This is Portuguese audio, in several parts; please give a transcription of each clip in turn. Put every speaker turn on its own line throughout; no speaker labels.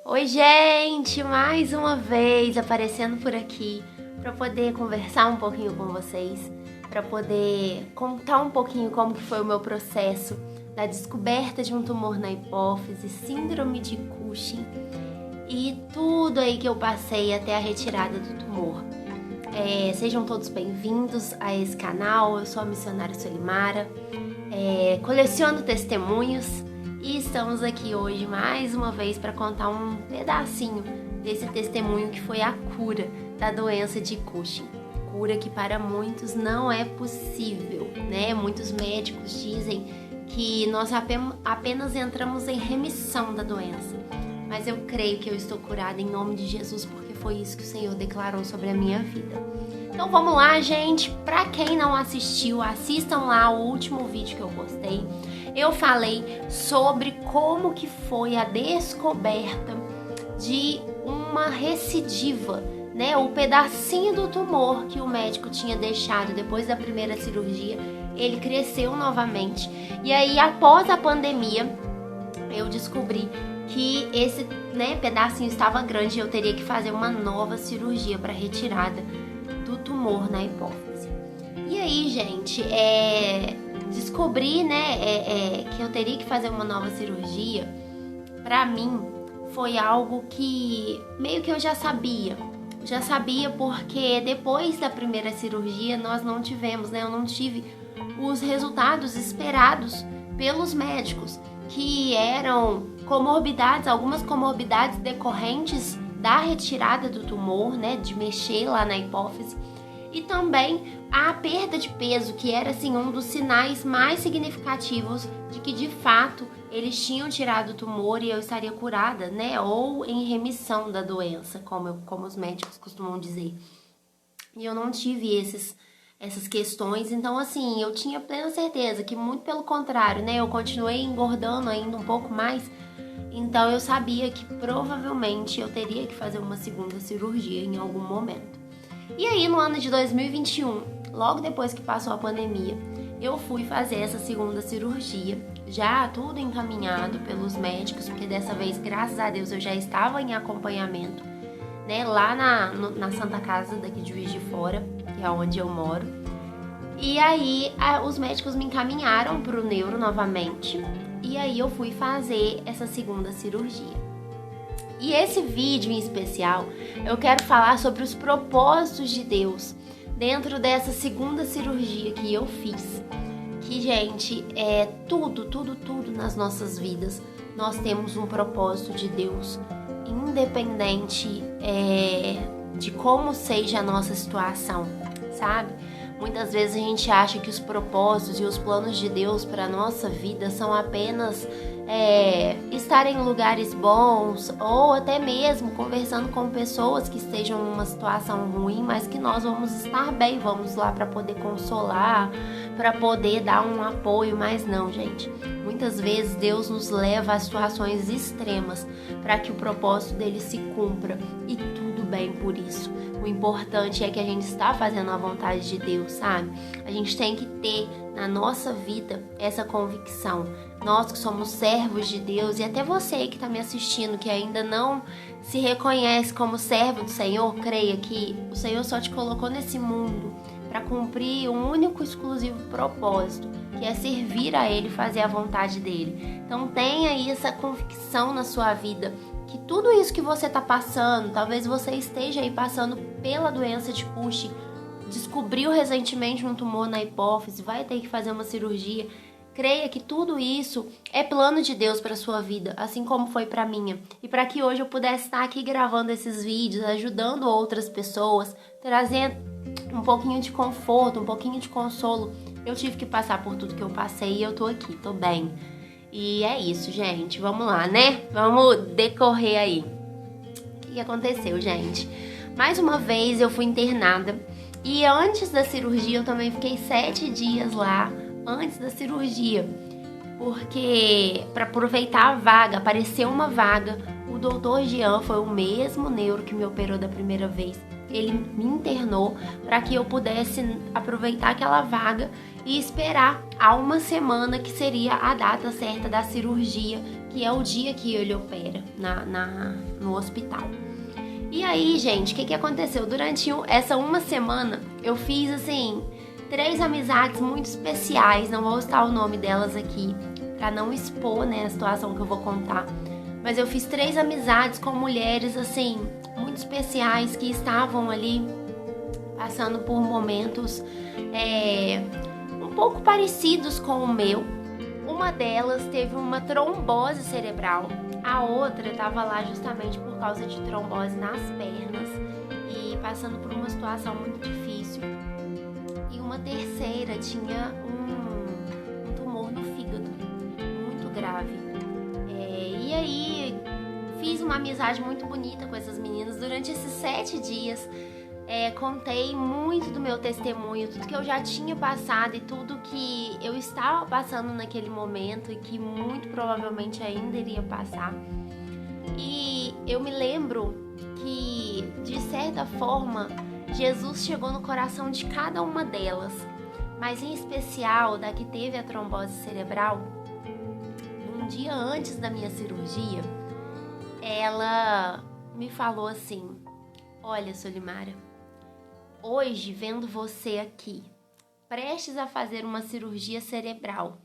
Oi, gente! Mais uma vez aparecendo por aqui para poder conversar um pouquinho com vocês, para poder contar um pouquinho como que foi o meu processo da descoberta de um tumor na hipófise, síndrome de Cushing e tudo aí que eu passei até a retirada do tumor. Sejam todos bem-vindos a esse canal. Eu sou a missionária Solimara, coleciono testemunhos. E estamos aqui hoje mais uma vez para contar um pedacinho desse testemunho que foi a cura da doença de Cushing. Cura que para muitos não é possível, né? Muitos médicos dizem que nós apenas entramos em remissão da doença. Mas eu creio que eu estou curada em nome de Jesus, porque foi isso que o Senhor declarou sobre a minha vida. Então vamos lá, gente. Para quem não assistiu, assistam lá o último vídeo que eu postei. Eu falei sobre como que foi a descoberta de uma recidiva, né? O pedacinho do tumor que o médico tinha deixado depois da primeira cirurgia, ele cresceu novamente. E aí, após a pandemia, eu descobri que esse, pedacinho estava grande e eu teria que fazer uma nova cirurgia para retirada do tumor na hipófise. E aí, gente, descobri, que eu teria que fazer uma nova cirurgia. Pra mim, foi algo que meio que eu já sabia. Já sabia porque depois da primeira cirurgia nós não tivemos, eu não tive os resultados esperados pelos médicos, que eram comorbidades, algumas comorbidades decorrentes da retirada do tumor, de mexer lá na hipófise. E também a perda de peso, que era assim um dos sinais mais significativos de que de fato eles tinham tirado o tumor e eu estaria curada, ou em remissão da doença, como os médicos costumam dizer. E eu não tive essas questões, então assim, eu tinha plena certeza que muito pelo contrário, eu continuei engordando ainda um pouco mais. Então eu sabia que provavelmente eu teria que fazer uma segunda cirurgia em algum momento. E aí, no ano de 2021, logo depois que passou a pandemia, eu fui fazer essa segunda cirurgia, já tudo encaminhado pelos médicos, porque dessa vez, graças a Deus, eu já estava em acompanhamento, lá na Santa Casa daqui de Juiz de Fora, que é onde eu moro. E aí, os médicos me encaminharam para o neuro novamente, e aí eu fui fazer essa segunda cirurgia. E esse vídeo em especial, eu quero falar sobre os propósitos de Deus dentro dessa segunda cirurgia que eu fiz. Que, gente, tudo nas nossas vidas, nós temos um propósito de Deus, independente de como seja a nossa situação, sabe? Muitas vezes a gente acha que os propósitos e os planos de Deus para a nossa vida são apenas estar em lugares bons ou até mesmo conversando com pessoas que estejam em uma situação ruim, mas que nós vamos estar bem, vamos lá para poder consolar, para poder dar um apoio, mas não, gente. Muitas vezes Deus nos leva a situações extremas para que o propósito dele se cumpra e tudo bem por isso. O importante é que a gente está fazendo a vontade de Deus, sabe? A gente tem que ter na nossa vida essa convicção. Nós que somos servos de Deus, e até você que está me assistindo, que ainda não se reconhece como servo do Senhor, creia que o Senhor só te colocou nesse mundo para cumprir um único exclusivo propósito, que é servir a Ele e fazer a vontade dEle. Então tenha aí essa convicção na sua vida, que tudo isso que você está passando, talvez você esteja aí passando pela doença de Cushing, descobriu recentemente um tumor na hipófise, vai ter que fazer uma cirurgia. Creia que tudo isso é plano de Deus para sua vida, assim como foi para minha. E para que hoje eu pudesse estar aqui gravando esses vídeos, ajudando outras pessoas, trazendo um pouquinho de conforto, um pouquinho de consolo, eu tive que passar por tudo que eu passei e eu tô aqui, tô bem. E é isso, gente. Vamos lá, Vamos decorrer aí. O que aconteceu, gente? Mais uma vez eu fui internada. E antes da cirurgia eu também fiquei 7 dias lá, antes da cirurgia. Porque para aproveitar a vaga, apareceu uma vaga. O doutor Jean foi o mesmo neuro que me operou da primeira vez. Ele me internou para que eu pudesse aproveitar aquela vaga e esperar há uma semana, que seria a data certa da cirurgia, que é o dia que ele opera no hospital. E aí, gente, o que aconteceu? Durante essa uma semana, eu fiz, assim, 3 amizades muito especiais. Não vou citar o nome delas aqui, pra não expor, né, a situação que eu vou contar. Mas eu fiz 3 amizades com mulheres, assim, muito especiais, que estavam ali passando por momentos um pouco parecidos com o meu. Uma delas teve uma trombose cerebral, a outra estava lá justamente por causa de trombose nas pernas e passando por uma situação muito difícil. E uma terceira tinha um tumor no fígado, muito grave. E aí fiz uma amizade muito bonita com essas meninas durante esses 7 dias. Contei muito do meu testemunho, tudo que eu já tinha passado e tudo que eu estava passando naquele momento e que muito provavelmente ainda iria passar. E eu me lembro que, de certa forma, Jesus chegou no coração de cada uma delas, mas em especial da que teve a trombose cerebral. Um dia antes da minha cirurgia, ela me falou assim: olha, Solimara, hoje, vendo você aqui, prestes a fazer uma cirurgia cerebral,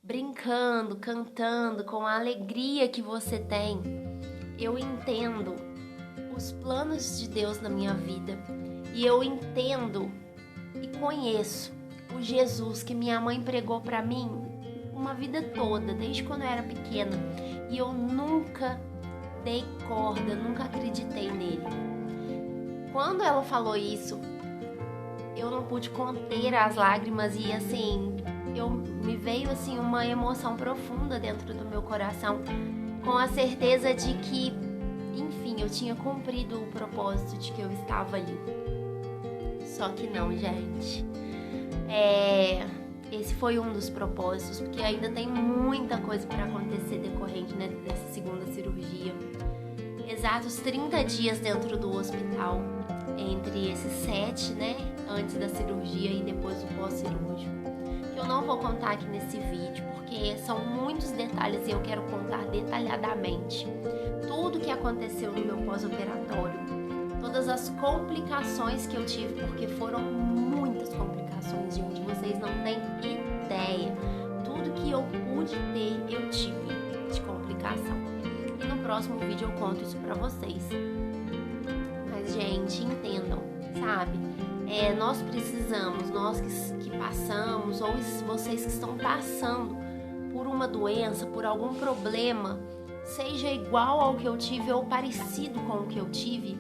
brincando, cantando, com a alegria que você tem, eu entendo os planos de Deus na minha vida. E eu entendo e conheço o Jesus que minha mãe pregou para mim uma vida toda, desde quando eu era pequena. E eu nunca dei corda, nunca acreditei nele. Quando ela falou isso, eu não pude conter as lágrimas e assim, me veio assim uma emoção profunda dentro do meu coração, com a certeza de que, enfim, eu tinha cumprido o propósito de que eu estava ali. Só que não, gente. Esse foi um dos propósitos, porque ainda tem muita coisa para acontecer decorrente, né, dessa segunda cirurgia. Exatos 30 dias dentro do hospital, entre esses 7, né, antes da cirurgia e depois do pós-cirúrgico, que eu não vou contar aqui nesse vídeo, porque são muitos detalhes e eu quero contar detalhadamente tudo que aconteceu no meu pós-operatório, todas as complicações que eu tive, porque foram muitas complicações, gente, vocês não têm ideia, tudo que eu pude ter, eu tive de complicação. E no próximo vídeo eu conto isso pra vocês. Mas, gente, entendam, sabe? Nós precisamos, nós que passamos, ou vocês que estão passando por uma doença, por algum problema, seja igual ao que eu tive ou parecido com o que eu tive,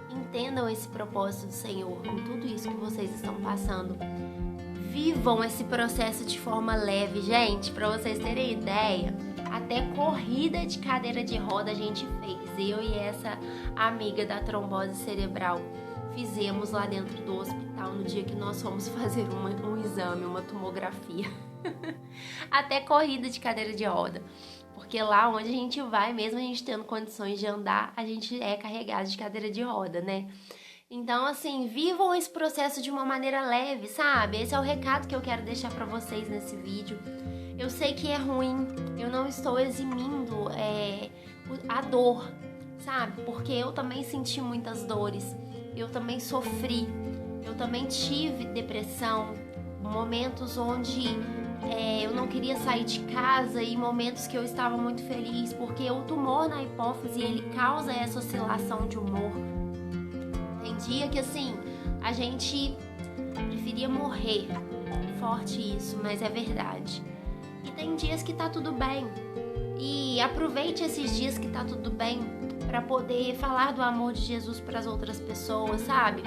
entendam esse propósito do Senhor com tudo isso que vocês estão passando. Vivam esse processo de forma leve, gente, para vocês terem ideia. Até corrida de cadeira de roda a gente fez, eu e essa amiga da trombose cerebral. Fizemos lá dentro do hospital no dia que nós fomos fazer um exame, uma tomografia. Até corrida de cadeira de roda. Porque lá onde a gente vai, mesmo a gente tendo condições de andar, a gente é carregado de cadeira de roda, né? Então, assim, vivam esse processo de uma maneira leve, sabe? Esse é o recado que eu quero deixar pra vocês nesse vídeo. Eu sei que é ruim, eu não estou eximindo a dor, sabe? Porque eu também senti muitas dores, eu também sofri, eu também tive depressão, momentos onde eu não queria sair de casa e momentos que eu estava muito feliz, porque o tumor na hipófise, ele causa essa oscilação de humor. Tem dia que, assim, a gente preferia morrer, forte isso, mas é verdade. E tem dias que tá tudo bem. E aproveite esses dias que tá tudo bem para poder falar do amor de Jesus para as outras pessoas, sabe?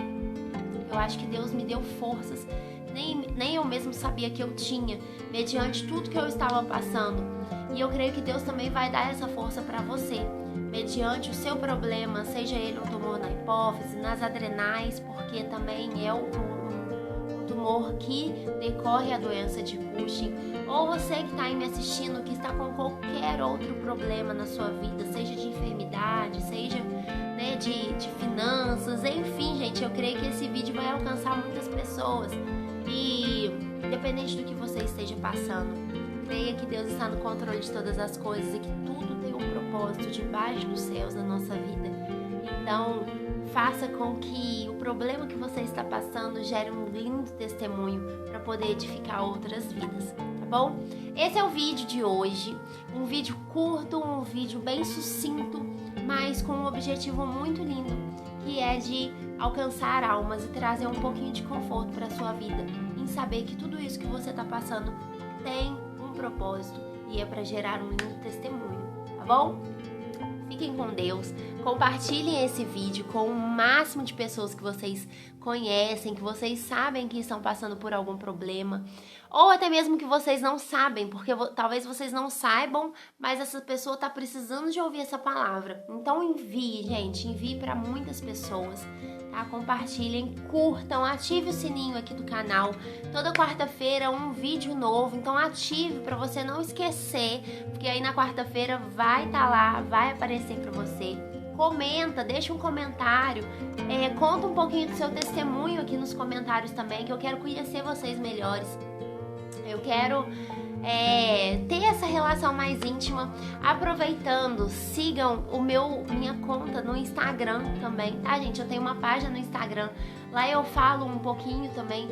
Eu acho que Deus me deu forças, nem eu mesmo sabia que eu tinha, mediante tudo que eu estava passando. E eu creio que Deus também vai dar essa força para você, mediante o seu problema, seja ele um tumor na hipófise, nas adrenais, porque também é um tumor que decorre a doença de Cushing, ou você que está aí me assistindo, que está com qualquer outro problema na sua vida, seja de enfermidade, seja, né, de finanças, enfim, gente, eu creio que esse vídeo vai alcançar muitas pessoas. E independente do que você esteja passando, creia que Deus está no controle de todas as coisas e que tudo tem um propósito debaixo dos céus na nossa vida. Então, faça com que o problema que você está passando gere um lindo testemunho para poder edificar outras vidas, tá bom? Esse é o vídeo de hoje, um vídeo curto, um vídeo bem sucinto, mas com um objetivo muito lindo, que é de alcançar almas e trazer um pouquinho de conforto para a sua vida, em saber que tudo isso que você está passando tem um propósito e é para gerar um lindo testemunho, tá bom? Fiquem com Deus, compartilhem esse vídeo com o máximo de pessoas que vocês conhecem, que vocês sabem que estão passando por algum problema, ou até mesmo que vocês não sabem, porque talvez vocês não saibam, mas essa pessoa está precisando de ouvir essa palavra. Então envie, gente, envie para muitas pessoas, tá? Compartilhem, curtam, ative o sininho aqui do canal. Toda quarta-feira um vídeo novo, então ative para você não esquecer, porque aí na quarta-feira vai estar lá, vai aparecer para você. Comenta, deixa um comentário, conta um pouquinho do seu testemunho aqui nos comentários também, que eu quero conhecer vocês melhores. Eu quero ter essa relação mais íntima. Aproveitando, sigam minha conta no Instagram também, tá, gente? Eu tenho uma página no Instagram, lá eu falo um pouquinho também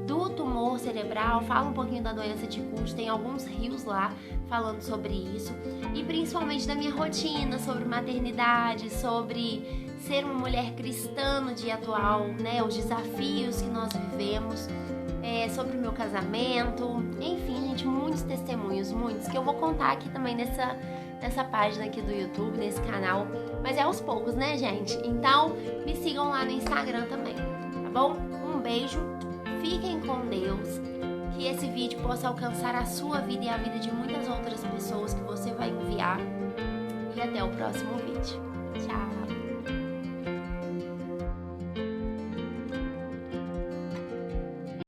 do tumor cerebral, falo um pouquinho da doença de Cushing, tem alguns reels lá falando sobre isso, e principalmente da minha rotina, sobre maternidade, sobre ser uma mulher cristã no dia atual, né, os desafios que nós vivemos, sobre o meu casamento, enfim, gente, muitos testemunhos, muitos, que eu vou contar aqui também nessa página aqui do YouTube, nesse canal, mas é aos poucos, né, gente? Então, me sigam lá no Instagram também, tá bom? Um beijo, fiquem com Deus, que esse vídeo possa alcançar a sua vida e a vida de muitas outras pessoas que você vai enviar, e até o próximo vídeo. Tchau!